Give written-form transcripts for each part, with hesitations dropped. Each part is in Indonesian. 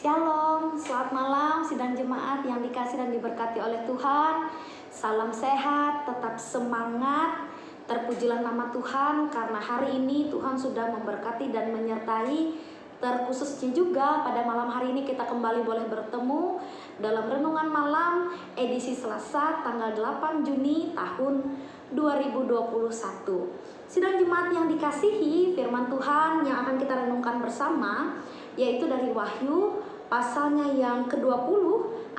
Shalom, selamat malam sidang jemaat yang dikasih dan diberkati oleh Tuhan. Salam sehat, tetap semangat. Terpujilah nama Tuhan karena hari ini Tuhan sudah memberkati dan menyertai. Terkhususnya juga pada malam hari ini kita kembali boleh bertemu dalam renungan malam edisi Selasa tanggal 8 Juni tahun 2021. Sidang jemaat yang dikasihi, firman Tuhan yang akan kita renungkan bersama yaitu dari Wahyu pasalnya yang ke-20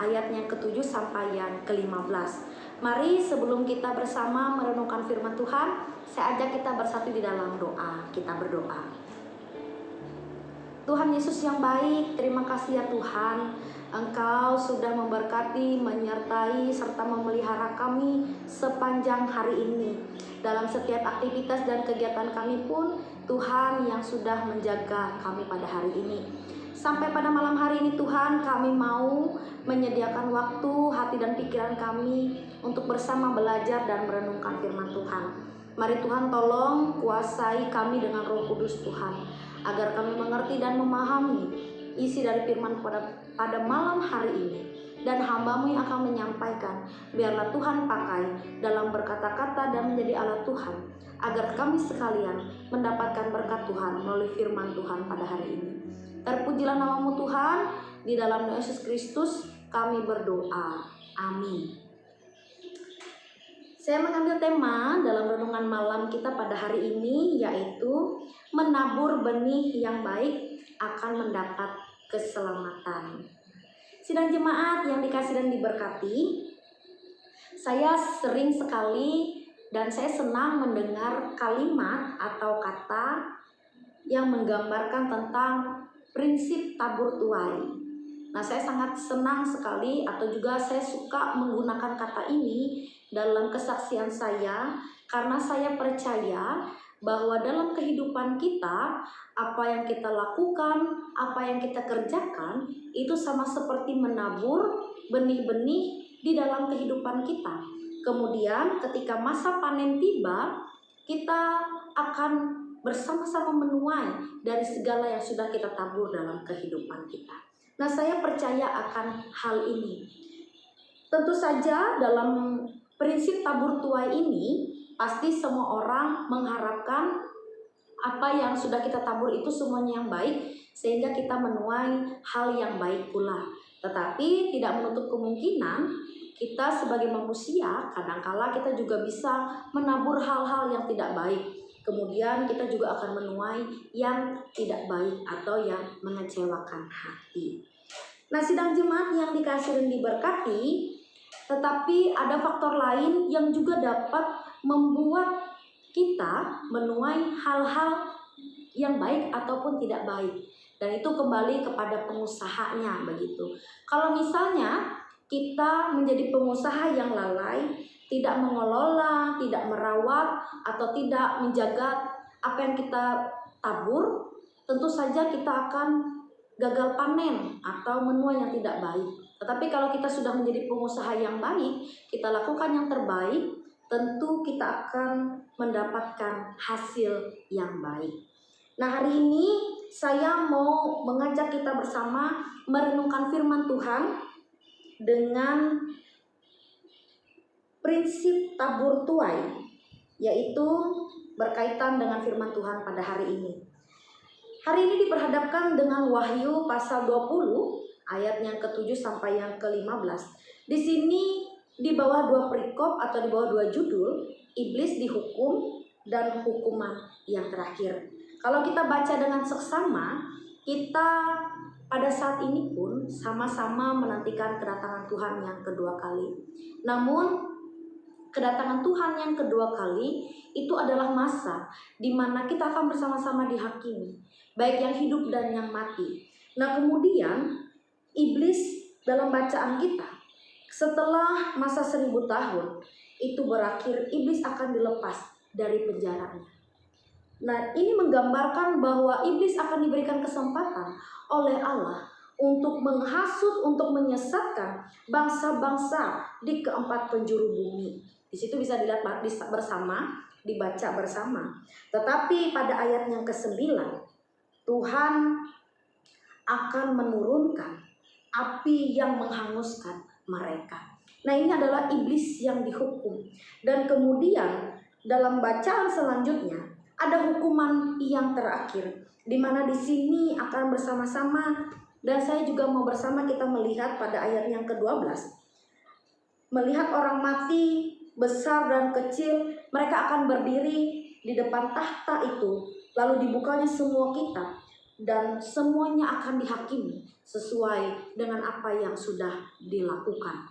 ayatnya ke-7 sampai yang ke-15. Mari sebelum kita bersama merenungkan firman Tuhan, saya ajak kita bersatu di dalam doa. Kita berdoa. Tuhan Yesus yang baik, terima kasih ya Tuhan, Engkau sudah memberkati, menyertai, serta memelihara kami sepanjang hari ini. Dalam setiap aktivitas dan kegiatan kami pun, Tuhan yang sudah menjaga kami pada hari ini. Sampai pada malam hari ini Tuhan, kami mau menyediakan waktu, hati dan pikiran kami untuk bersama belajar dan merenungkan firman Tuhan. Mari Tuhan tolong kuasai kami dengan Roh Kudus Tuhan, agar kami mengerti dan memahami isi dari firman pada malam hari ini. Dan hamba-Mu yang akan menyampaikan, biarlah Tuhan pakai dalam berkata-kata dan menjadi alat Tuhan, agar kami sekalian mendapatkan berkat Tuhan melalui firman Tuhan pada hari ini. Terpujilah nama-Mu Tuhan, di dalam nama Yesus Kristus kami berdoa. Amin. Saya mengambil tema dalam renungan malam kita pada hari ini, yaitu menabur benih yang baik akan mendapat keselamatan. Sidang jemaat yang dikasih dan diberkati, saya sering sekali dan saya senang mendengar kalimat atau kata yang menggambarkan tentang prinsip tabur tuai. Nah, saya sangat senang sekali atau juga saya suka menggunakan kata ini dalam kesaksian saya, karena saya percaya bahwa dalam kehidupan kita, apa yang kita lakukan, apa yang kita kerjakan, itu sama seperti menabur benih-benih di dalam kehidupan kita. Kemudian ketika masa panen tiba, kita akan bersama-sama menuai dari segala yang sudah kita tabur dalam kehidupan kita. Nah, saya percaya akan hal ini. Tentu saja dalam prinsip tabur tuai ini, pasti semua orang mengharapkan apa yang sudah kita tabur itu semuanya yang baik, sehingga kita menuai hal yang baik pula. Tetapi tidak menutup kemungkinan kita sebagai manusia kadangkala kita juga bisa menabur hal-hal yang tidak baik. Kemudian kita juga akan menuai yang tidak baik atau yang mengecewakan hati. Nah, sidang jemaat yang dikasih dan diberkati, tetapi ada faktor lain yang juga dapat membuat kita menuai hal-hal yang baik ataupun tidak baik. Dan itu kembali kepada pengusahanya begitu. Kalau misalnya kita menjadi pengusaha yang lalai, tidak mengelola, tidak merawat, atau tidak menjaga apa yang kita tabur, tentu saja kita akan gagal panen atau menuai yang tidak baik. Tetapi kalau kita sudah menjadi pengusaha yang baik, kita lakukan yang terbaik, tentu kita akan mendapatkan hasil yang baik. Nah, hari ini saya mau mengajak kita bersama merenungkan firman Tuhan dengan prinsip tabur tuai, yaitu berkaitan dengan firman Tuhan pada hari ini. Hari ini diperhadapkan dengan Wahyu pasal 20 ayat yang ke-7 sampai yang ke-15. Di sini di bawah 2 perikop atau di bawah 2 judul, iblis dihukum dan hukuman yang terakhir. Kalau kita baca dengan seksama, kita pada saat ini pun sama-sama menantikan kedatangan Tuhan yang kedua kali. Namun kedatangan Tuhan yang kedua kali itu adalah masa di mana kita akan bersama-sama dihakimi, baik yang hidup dan yang mati. Nah, kemudian iblis dalam bacaan kita, setelah masa 1000 tahun itu berakhir, iblis akan dilepas dari penjaranya. Nah, ini menggambarkan bahwa iblis akan diberikan kesempatan oleh Allah untuk menghasut, untuk menyesatkan bangsa-bangsa di keempat penjuru bumi. Di situ bisa dilihat bersama, dibaca bersama. Tetapi pada ayat yang ke-9, Tuhan akan menurunkan api yang menghanguskan mereka. Nah, ini adalah iblis yang dihukum. Dan kemudian dalam bacaan selanjutnya ada hukuman yang terakhir, di mana di sini akan bersama-sama, dan saya juga mau bersama kita melihat pada ayat yang ke-12. Melihat orang mati besar dan kecil, mereka akan berdiri di depan tahta itu, lalu dibukanya semua kitab, dan semuanya akan dihakimi sesuai dengan apa yang sudah dilakukan.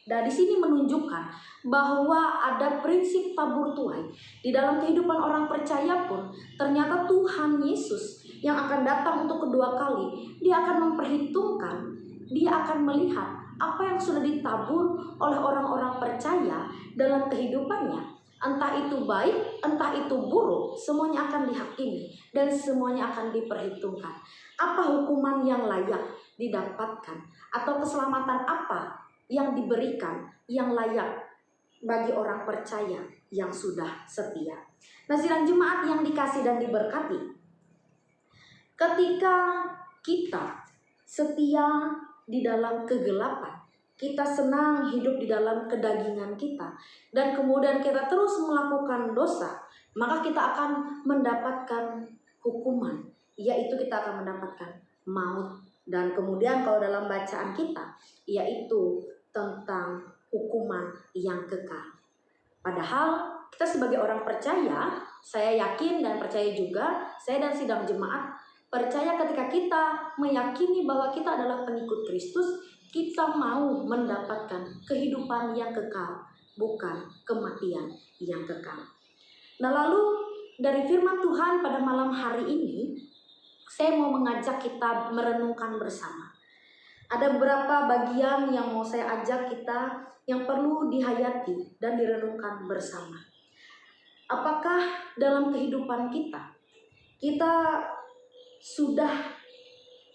Dan di sini menunjukkan bahwa ada prinsip tabur tuai di dalam kehidupan orang percaya pun. Ternyata Tuhan Yesus yang akan datang untuk kedua kali, dia akan memperhitungkan, dia akan melihat apa yang sudah ditabur oleh orang-orang percaya dalam kehidupannya. Entah itu baik, entah itu buruk, semuanya akan dihakimi dan semuanya akan diperhitungkan. Apa hukuman yang layak didapatkan, atau keselamatan apa yang diberikan yang layak bagi orang percaya yang sudah setia. Nah, sidang jemaat yang dikasih dan diberkati, ketika kita setia di dalam kegelapan, kita senang hidup di dalam kedagingan kita, dan kemudian kita terus melakukan dosa, maka kita akan mendapatkan hukuman, yaitu kita akan mendapatkan maut. Dan kemudian kalau dalam bacaan kita, yaitu tentang hukuman yang kekal. Padahal kita sebagai orang percaya, saya yakin dan percaya juga, saya dan sidang jemaat percaya ketika kita meyakini bahwa kita adalah pengikut Kristus, kita mau mendapatkan kehidupan yang kekal, bukan kematian yang kekal. Nah, lalu dari firman Tuhan pada malam hari ini, saya mau mengajak kita merenungkan bersama. Ada beberapa bagian yang mau saya ajak kita yang perlu dihayati dan direnungkan bersama. Apakah dalam kehidupan kita sudah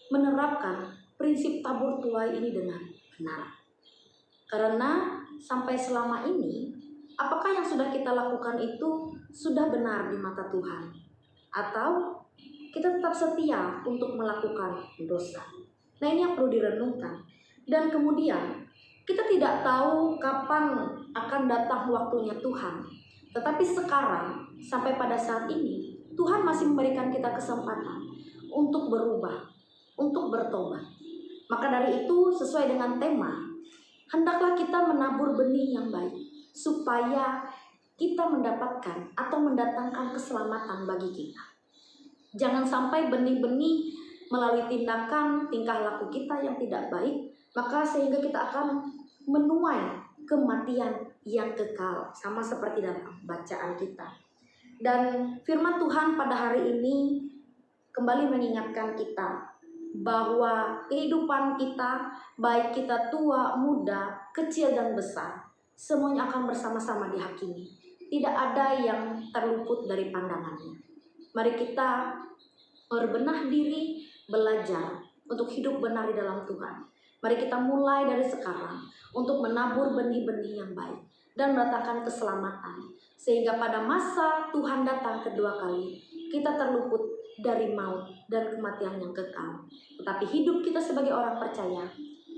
menerapkan prinsip tabur tuai ini dengan benar? Karena sampai selama ini, apakah yang sudah kita lakukan itu sudah benar di mata Tuhan? Atau kita tetap setia untuk melakukan dosa? Nah, ini yang perlu direnungkan. Dan kemudian kita tidak tahu kapan akan datang waktunya Tuhan. Tetapi sekarang sampai pada saat ini, Tuhan masih memberikan kita kesempatan untuk berubah, untuk bertobat. Maka dari itu, sesuai dengan tema, hendaklah kita menabur benih yang baik, supaya kita mendapatkan atau mendatangkan keselamatan bagi kita. Jangan sampai benih-benih melalui tindakan, tingkah laku kita yang tidak baik, maka sehingga kita akan menuai kematian yang kekal, sama seperti dalam bacaan kita. Dan firman Tuhan pada hari ini kembali mengingatkan kita bahwa kehidupan kita, baik kita tua, muda, kecil dan besar, semuanya akan bersama-sama dihakimi. Tidak ada yang terluput dari pandangannya. Mari kita berbenah diri, belajar untuk hidup benar di dalam Tuhan. Mari kita mulai dari sekarang untuk menabur benih-benih yang baik dan mendatangkan keselamatan, sehingga pada masa Tuhan datang kedua kali, kita terluput dari maut dan kematian yang kekal. Tetapi hidup kita sebagai orang percaya,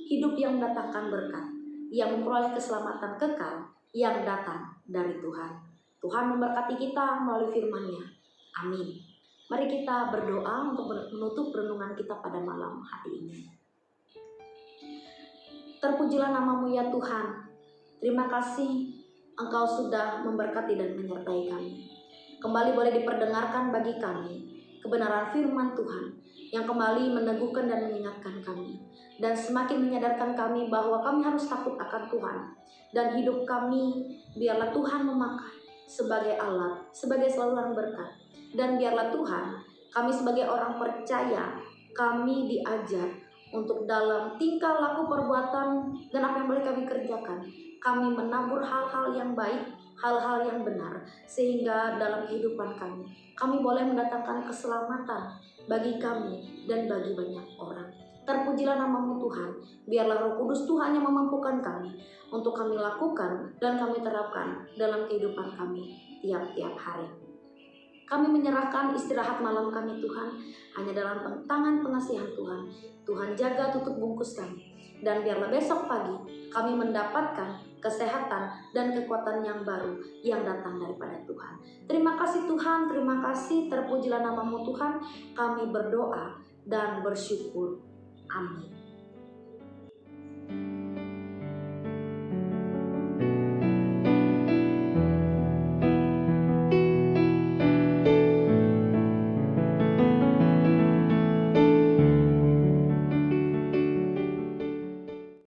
hidup yang mendatangkan berkat, yang memperoleh keselamatan kekal yang datang dari Tuhan. Tuhan memberkati kita melalui firman-Nya. Amin. Mari kita berdoa untuk menutup renungan kita pada malam hari ini. Terpujilah nama-Mu ya Tuhan. Terima kasih Engkau sudah memberkati dan menyertai kami. Kembali boleh diperdengarkan bagi kami kebenaran firman Tuhan yang kembali meneguhkan dan mengingatkan kami, dan semakin menyadarkan kami bahwa kami harus takut akan Tuhan, dan hidup kami biarlah Tuhan memakai sebagai alat, sebagai saluran berkat. Dan biarlah Tuhan, kami sebagai orang percaya, kami diajar untuk dalam tingkah laku perbuatan dan apa yang boleh kami kerjakan, kami menabur hal-hal yang baik, hal-hal yang benar, sehingga dalam kehidupan kami boleh mendatangkan keselamatan bagi kami dan bagi banyak orang. Terpujilah nama-Mu Tuhan, biarlah Roh Kudus Tuhan yang memampukan kami untuk kami lakukan dan kami terapkan dalam kehidupan kami tiap-tiap hari. Kami menyerahkan istirahat malam kami Tuhan hanya dalam tangan pengasihan Tuhan. Tuhan jaga tutup bungkus kami. Dan biarlah besok pagi kami mendapatkan kesehatan dan kekuatan yang baru yang datang daripada Tuhan. Terima kasih Tuhan, terima kasih, terpujilah nama-Mu Tuhan. Kami berdoa dan bersyukur. Amin.